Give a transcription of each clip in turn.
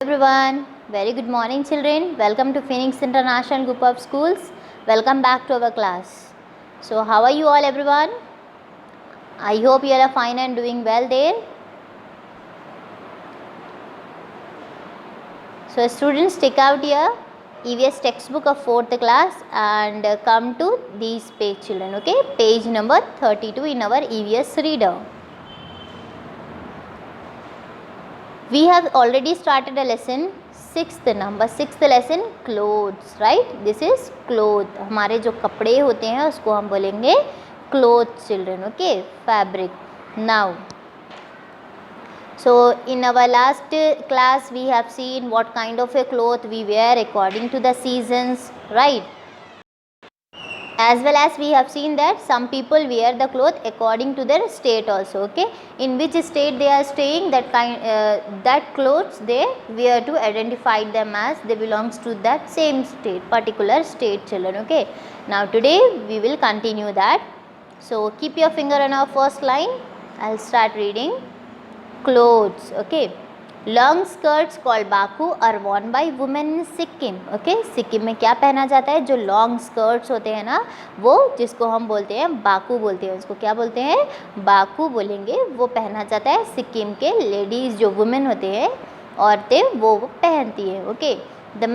Everyone, very good morning children. Welcome to Phoenix International Group of Schools. Welcome back to our class. So how are you all everyone? I hope you are fine and doing well there. So students, take out your EVS textbook of 4th class and come to these page children, okay? Page number 32 in our EVS reader. We have already started a lesson, sixth lesson, clothes, right? This is cloth. हमारे जो कपड़े होते हैं उसको हम बोलेंगे clothes children, okay? Fabric. Now, so in our last class we have seen what kind of a cloth we wear according to the seasons, right? As well as we have seen that some people wear the cloth according to their state also, okay? In which state they are staying, that clothes they wear to identify them as they belongs to that same state, particular state children, okay? Now today we will continue that. So keep your finger on our first line. I'll start reading. Clothes, okay? Long skirts called bakhu are worn by women in Sikkim, okay? Sikkim में क्या पहना जाता है? जो long skirts होते हैं ना, वो जिसको हम बोलते हैं बाकू बोलते हैं, उसको क्या बोलते हैं? बाकू बोलेंगे। वो पहना जाता है सिक्किम के लेडीज़ जो वुमेन होते हैं, औरतें, वो पहनती है, okay? The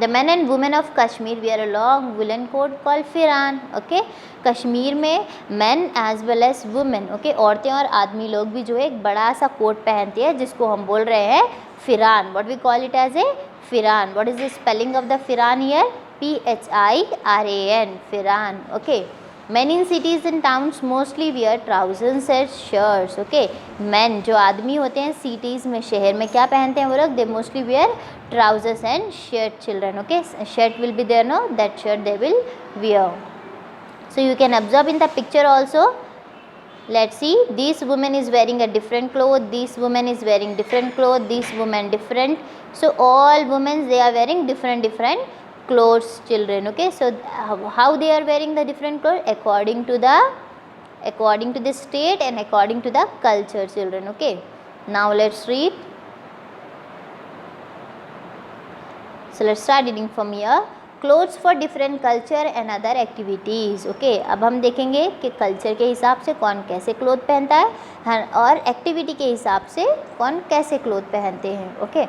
men and women of Kashmir wear a long woolen coat called firan, okay? Kashmir में men as well as women, okay? औरतें और आदमी लोग भी जो है एक बड़ा सा कोट पहनती है जिसको हम बोल रहे हैं फिरान. What we call it as a firan. What is the spelling of the firan here? P-H-I-R-A-N, firan, okay? Men in cities and towns mostly wear trousers and shirts, okay? Men जो आदमी होते हैं cities में, शहर में क्या पहनते हैं वो लोग? They mostly wear trousers and shirt children, okay? Shirt will be there, no? That shirt they will wear. So you can observe in the picture also. Let's see, this woman is wearing a different cloth, this woman is wearing different cloth, this woman different. So all women they are wearing different clothes children, okay? So how they are wearing the different clothes? According to the state and according to the culture children, okay? Now let's read. So let's start reading from here. Clothes for different culture and other activities, okay? अब हम देखेंगे कि culture के हिसाब से कौन कैसे cloth पहनता है और एक्टिविटी के हिसाब से कौन कैसे क्लोथ पहनते हैं, okay?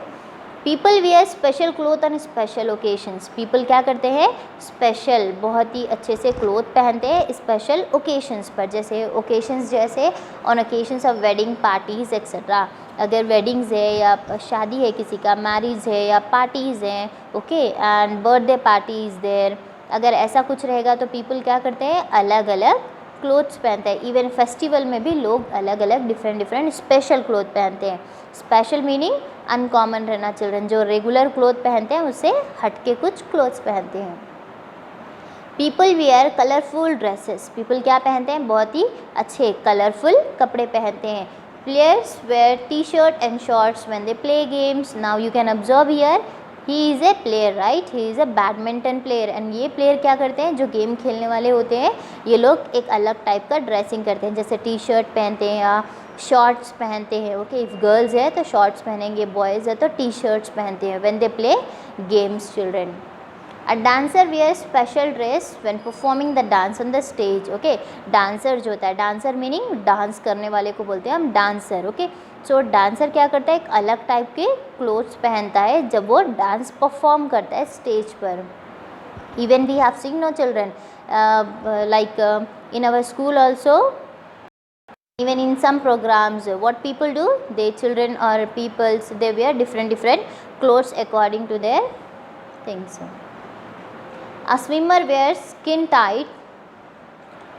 People wear special cloth on special occasions. People क्या करते हैं? स्पेशल, बहुत ही अच्छे से क्लोथ पहनते हैं स्पेशल ओकेशंस पर. जैसे ओकेशंस जैसे on occasions of wedding, parties etcetera. अगर वेडिंग्स है या शादी है किसी का, मैरिज है या पार्टीज़ हैं, okay? And birthday parties there, अगर ऐसा कुछ रहेगा तो पीपल क्या करते हैं? अलग अलग क्लोथ्स पहनते हैं. इवन फेस्टिवल में भी लोग अलग अलग डिफरेंट स्पेशल क्लोथ पहनते हैं. स्पेशल मीनिंग अनकॉमन रहना चिल्ड्रन. जो रेगुलर क्लोथ पहनते हैं उससे हटके कुछ क्लोथ्स पहनते हैं. People wear colourful dresses. People क्या पहनते हैं? बहुत ही अच्छे कलरफुल कपड़े पहनते हैं. Players wear t-shirt and shorts when they play games. Now you can observe here, he is a player, right? He is a badminton player. And ये player क्या करते हैं? जो गेम खेलने वाले होते हैं ये लोग एक अलग टाइप का ड्रेसिंग करते हैं. जैसे टी शर्ट पहनते हैं या शॉर्ट्स पहनते हैं, ओके? इफ़ गर्ल्स है तो शॉर्ट्स पहनेंगे, बॉयज़ है तो टी शर्ट्स पहनते हैं when they play games children. A dancer wears special dress when performing the dance on the stage, okay? Dancer जो होता है, डांसर मीनिंग डांस करने वाले को बोलते हैं हम डांसर, ओके? सो डांसर क्या करता है? एक अलग टाइप के क्लोथ्स पहनता है जब वो डांस परफॉर्म करता है स्टेज पर. Even we have seen no children like in our school also, even in some programs what people do, they children or peoples they wear different clothes according to their things. A swimmer wears skin tight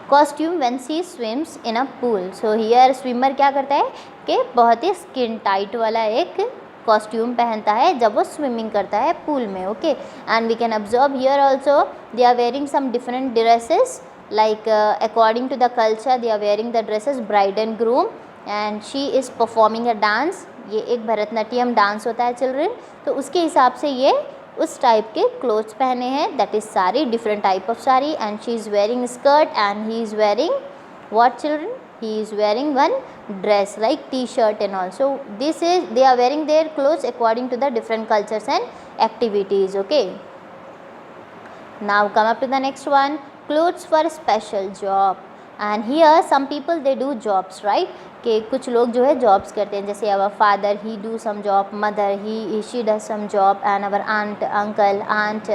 costume when she swims in a pool. So here swimmer क्या करता है कि बहुत ही skin tight वाला एक costume पहनता है जब वो स्विमिंग करता है पूल में, okay? And we can observe here also they are wearing some different dresses like according to the culture they are wearing the dresses bride and groom and she is performing a dance. ये एक Bharatanatyam dance होता है children, तो उसके हिसाब से ये उस टाइप के क्लोथ्स पहने हैं, that is sari, different type of sari. And she is wearing skirt and he is wearing what children? he is wearing one dress like t-shirt and all. So this is, they are wearing their clothes according to the different cultures and activities. Okay, now come up to the next one, clothes for special job. And here some people they do jobs, right, कि कुछ लोग जो है jobs करते हैं, जैसे our father he do some job, mother she does some job, and our aunt uncle aunt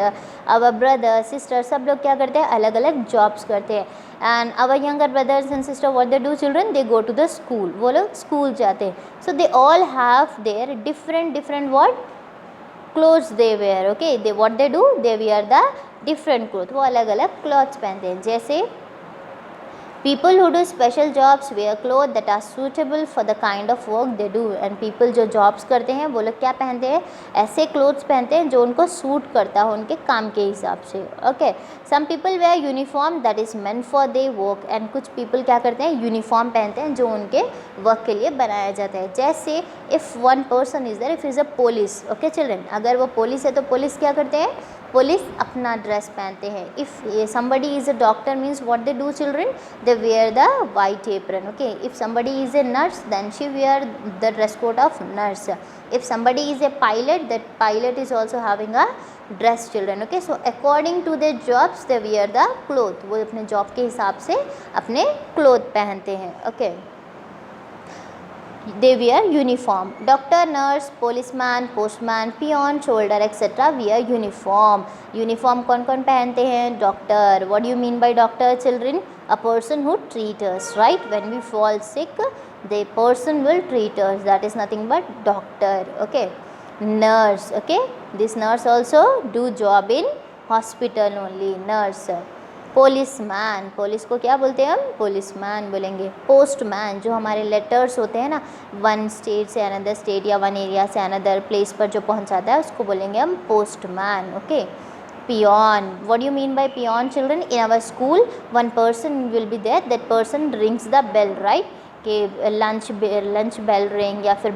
our brother sister सब लोग क्या करते हैं, अलग अलग जॉब्स करते हैं. And our younger brothers and sister what they do, children they go to the school, वो लोग स्कूल जाते हैं. So they all have their different what clothes they wear. Okay, they what they do, they wear the different clothes, वो अलग अलग clothes पहनते हैं. जैसे people who do special jobs wear clothes that are suitable for the kind of work they do. and people जो jobs करते हैं वो लोग क्या पहनते हैं, ऐसे clothes पहनते हैं जो उनको सूट करता हो उनके काम के हिसाब से. okay, some people wear uniform that is meant for their work. and कुछ people क्या करते हैं, यूनिफॉर्म पहनते हैं जो उनके वर्क के लिए बनाया जाता है. जैसे if one person is there, if is a police. okay children, अगर वो पुलिस है तो पुलिस क्या करते हैं, पुलिस अपना ड्रेस पहनते हैं. If somebody is a doctor means what they do, children they wear the white apron. okay, if somebody is a nurse then she wear the dress code of nurse. if somebody is a pilot, that pilot is also having a dress, children. okay, so according to their jobs they wear the cloth. वो अपने job के हिसाब से अपने cloth पहनते हैं. okay, they wear uniform. doctor, nurse, policeman, postman, peon, soldier etc. wear uniform. uniform कौन कौन पहनते हैं, doctor. what do you mean by doctor, children? a person who treat us, right, when we fall sick the person will treat us, that is nothing but doctor. okay, nurse. okay, this nurse also do job in hospital only, nurse. Policeman, police को क्या बोलते हैं हम, policeman बोलेंगे. Postman, जो हमारे letters होते हैं ना, वन स्टेट से अनदर स्टेट या वन एरिया से अनदर प्लेस पर जो पहुंचाता है उसको बोलेंगे हम postman. Okay, peon. What do you mean by peon, children? In our school one person will be there, that person rings the bell, right, कि लंच बेल रिंग या फिर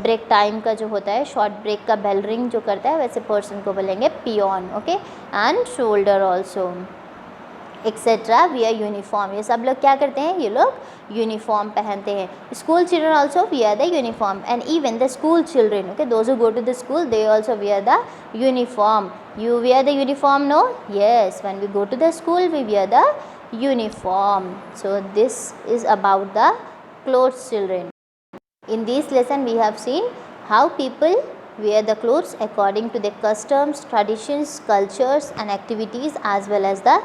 ब्रेक टाइम का जो होता है, शॉर्ट ब्रेक का bell ring जो करता है, वैसे पर्सन को बोलेंगे पियन. Okay, and shoulder also etcetera wear uniform. ये सब लोग क्या करते हैं, ये लोग यूनिफॉर्म पहनते हैं. School children also wear the uniform. And even the school children, okay, those who go to the school they also wear the uniform. You wear the uniform, no? Yes, when we go to the school we wear the uniform. so this is about the clothes, children. In this lesson we have seen how people wear the clothes according to their customs, traditions, cultures and activities as well as the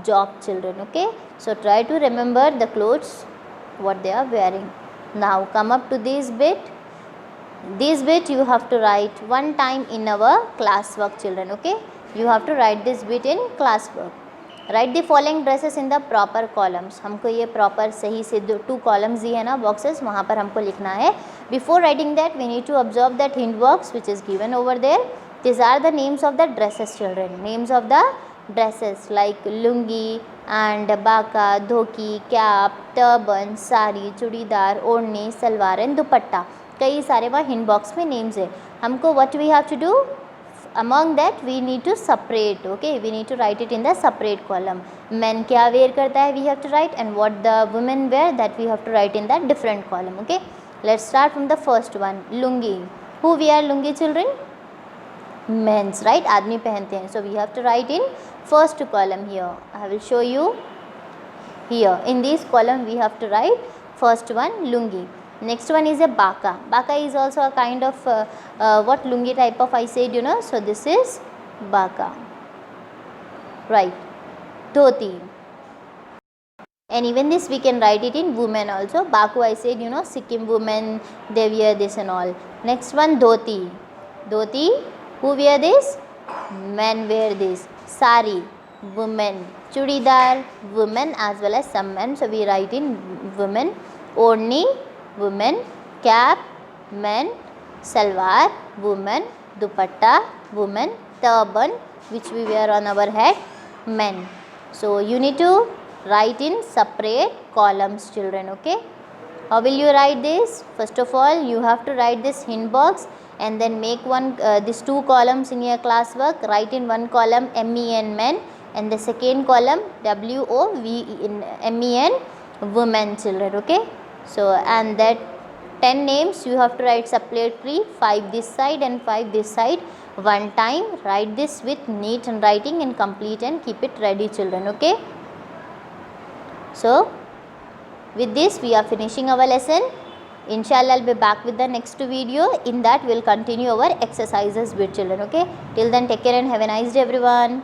job, children. okay, so try to remember the clothes what they are wearing. Now come up to this bit. This bit you have to write one time in our class work, children. okay, you have to write this bit in class work. Right the following dresses in the proper columns. हमको ये proper सही से 2 columns दिए है ना, boxes, वहाँ पर हमको लिखना है. Before writing that we need to observe that hint box which is given over there. This are the names of the dresses, children. Names of the dresses like lungi and bakhu, dhoti, cap, turban, sari, churidar, odhni, salwar and दुपट्टा. कई सारे वहाँ hint box में names है. हमको what we have to do, among that we need to separate. okay, we need to write it in the separate column. men क्या wear करता है we have to write, and what the women wear that we have to write in that different column. okay, let's start from the first one. lungi. who wear lungi, children? men's, right, आदमी पहनते हैं. so we have to write in first column here. I will show you here. in this column we have to write first one lungi. next one is a baka. Baka is also a kind of what lungi type of, I said, you know, so this is baka, right. dhoti, and even this we can write it in women also. baku, I said, you know, Sikkim women they wear this and all. next one dhoti. dhoti, who wear this? men wear this. sari, women. chudidar, women as well as some men, so we write in women. ओढ़नी, women. cap, men. salwar, women. dupatta, women. turban, which we wear on our head, men. so you need to write in separate columns, children. okay, how will you write this? first of all you have to write this hint box and then make one these 2 columns in your class work. write in one column men, men, and the second column WOVEN, men, women children. Okay, so and that 10 names you have to write separately, 5 this side and 5 this side, one time. Write this with neat handwriting and complete and keep it ready children. Okay, so with this we are finishing our lesson. Inshallah I'll be back with the next video. In that we'll continue our exercises with children. Okay, till then take care and have a nice day everyone.